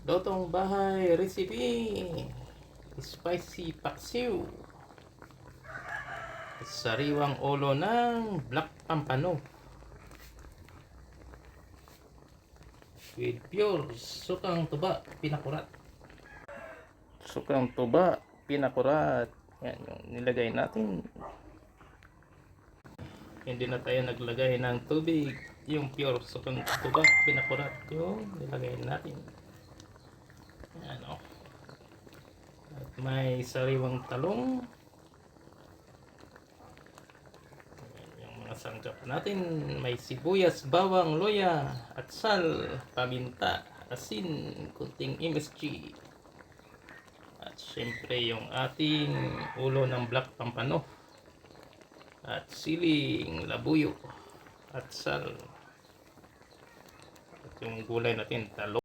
Lotong bahay recipe. Spicy paksiw. Sariwang ulo ng black pampano. With pure sukang tuba, pinakurat. Sukang tuba, pinakurat. Yan yung nilagay natin. Hindi na tayo naglagay ng tubig. Yung pure sukang tuba, pinakurat yung nilagay natin. Yan o. At may sariwang talong. Yan yung mga sangkap natin. May sibuyas, bawang, luya, at sal, paminta, asin, kunting MSG. At syempre yung ating ulo ng black pampano. At siling, labuyo, at sal. At yung gulay natin, talong.